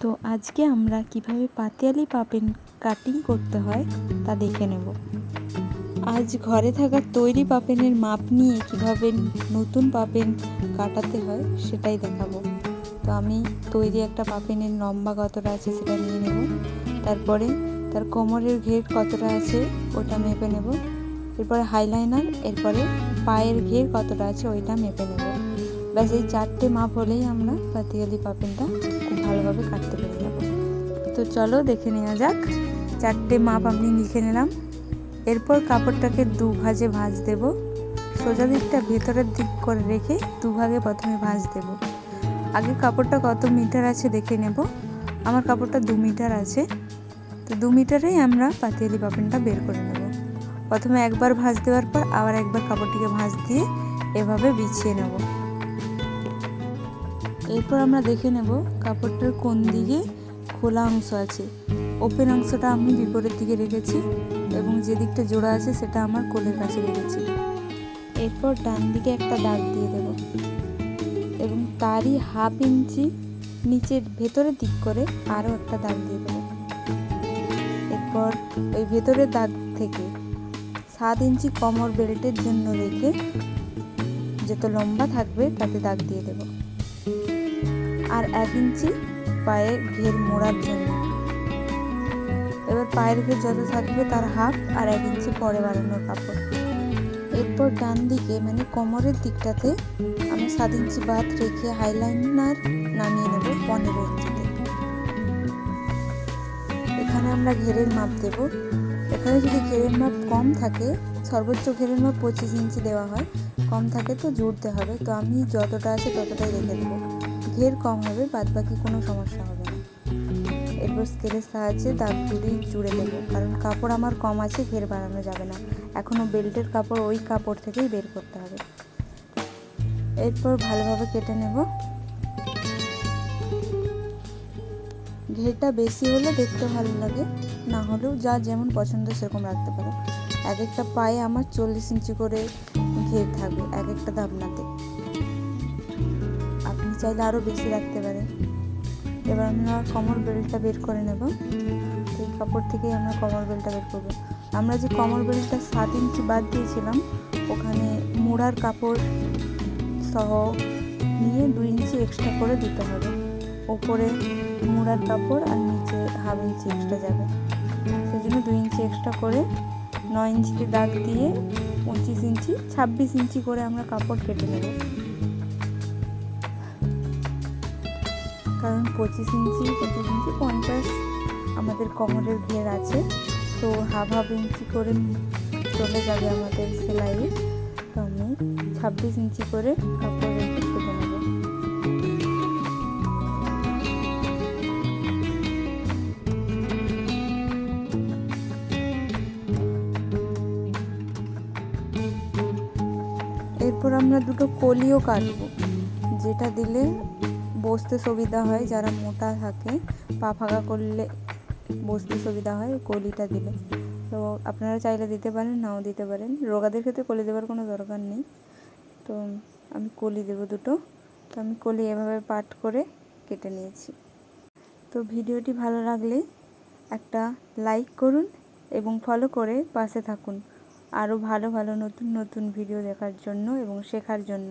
তো আজকে আমরা কিভাবে পাতিয়ালি পাপেন কাটিং করতে হয় তা দেখে নেব। আজ ঘরে থাকা তৈরি পাপেনের মাপ নিয়ে কিভাবে নতুন পাপেন কাটাতে হয় সেটাই দেখাবো। তো আমি তৈরি একটা পাপেনের লম্বা কতটা আছে সেটা নিয়ে নেব, তারপরে তার কোমরের ঘের কতটা আছে ওটা মেপে নেব, এরপরে হাইলাইনার, এরপরে পায়ের ঘের কতটা আছে ওইটা মেপে নেব। ব্যাস এই 4টে মাপ হলেই আমরা পাতিয়ালি পাপেনটা খুব ভালোভাবে কাটতে পেরে যাব। তো চলো দেখে নেওয়া যাক। 4টে মাপ আমি লিখে নিলাম। এরপর কাপড়টাকে দুভাজে ভাঁজ দেব। সোজা দিকটা ভেতরের দিক করে রেখে দুভাগে প্রথমে ভাঁজ দেব। আগে কাপড়টা কত মিটার আছে দেখে নেব। আমার কাপড়টা 2 মিটার আছে, তো 2 মিটারেই আমরা পাতিয়ালি পাপেনটা বের করে নেব। প্রথমে একবার ভাঁজ দেওয়ার পর আবার একবার কাপড়টিকে ভাঁজ দিয়ে এভাবে বিছিয়ে নেব। এরপর আমরা দেখে নেব কাপড়টার কোন দিকে খোলা অংশ আছে। ওপেন অংশটা আমি বিপরীত দিকে রেখেছি এবং যে দিকটা জোড়া আছে সেটা আমার কোলের কাছে রেখেছি। এরপর ডান দিকে একটা দাগ দিয়ে দেব এবং তারই হাফ ইঞ্চি নিচের ভেতরের দিক করে আরও একটা দাগ দিয়ে দেব। এরপর ওই ভেতরের দাগ থেকে 7 ইঞ্চি কোমর বেল্টের জন্য রেখে যত লম্বা থাকবে তাতে দাগ দিয়ে দেব, আর 1 ইঞ্চি পায়ের ঘের মোড়ার জন্য। এবার পায়ের ঘের যত থাকবে তার হাফ আর 1 ইঞ্চি পরে বাড়ানোর কাপড়। এরপর ডান দিকে মানে কোমরের দিকটাতে আমি 7 ইঞ্চি বাদ রেখে হাইলাইনার নামিয়ে নেব 15 ইঞ্চিতে। এখানে আমরা ঘেরের মাপ দেব। এখানে যদি ঘেরের মাপ কম থাকে, সর্বোচ্চ ঘেরের মাপ 25 ইঞ্চি দেওয়া হয়, কম থাকে তো জুড়তে হবে। তো আমি যতটা আছে ততটাই রেখে দেবো। ঘের কম হবে, বাদ বাকি কোনো সমস্যা হবে না। এরপর স্কেলের সাহায্যে দাগগুলি জুড়ে দেবো, কারণ কাপড় আমার কম আছে, ঘের বাড়ানো যাবে না। এখনও বেল্টের কাপড় ওই কাপড় থেকেই বের করতে হবে। এরপর ভালোভাবে কেটে নেব। ঘেরটা বেশি হলে দেখতে ভালো লাগে, না হলেও যা যেমন পছন্দ সেরকম রাখতে পারো। এক একটা পায়ে আমার 40 ইঞ্চি করে ঘের থাকবে এক একটা দাবনাতে, আপনি চাইলে আরও বেশি রাখতে পারেন। এবার আমরা কোমর বেল্টটা বের করে নেব। এই কাপড় থেকেই আমরা কোমর বেল্টটা বের করব। আমরা যে কোমর বেল্টটা 7 ইঞ্চি বাদ দিয়েছিলাম, ওখানে মোড়ার কাপড় সহ নিয়ে 2 ইঞ্চি এক্সট্রা করে দিতে হবে। ওপরে মোড়ার কাপড় আর নিচে হাফ ইঞ্চি এক্সট্রা যাবে, সেই জন্য 2 ইঞ্চি এক্সট্রা করে 9 ইঞ্চিতে দাগ দিয়ে 25 ইঞ্চি 26 ইঞ্চি করে আমরা কাপড় কেটে নেব। কারণ 25 ইঞ্চি 50 আমাদের কোমরের ঘের আছে, তো হাফ ইঞ্চি করে চলে যাবে আমাদের সেলাই। তো আমি 26 ইঞ্চি করে কাপড় রেখে কেটে নেব। এরপর আমরা দুটো কলিও কাটবো, যেটা দিলে বসতে সুবিধা হয়। যারা মোটা থাকে, পা ফাঁকা করলে বসতে সুবিধা হয় কলিটা দিলে। তো আপনারা চাইলে দিতে পারেন, নাও দিতে পারেন। রোগাদের ক্ষেত্রে কলি দেওয়ার কোনো দরকার নেই। তো আমি কলি দেবো দুটো। তো আমি কলি এভাবে পাট করে কেটে নিয়েছি। তো ভিডিওটি ভালো লাগলে একটা লাইক করুন এবং ফলো করে পাশে থাকুন আরও ভালো ভালো নতুন নতুন ভিডিও দেখার জন্য এবং শেখার জন্য।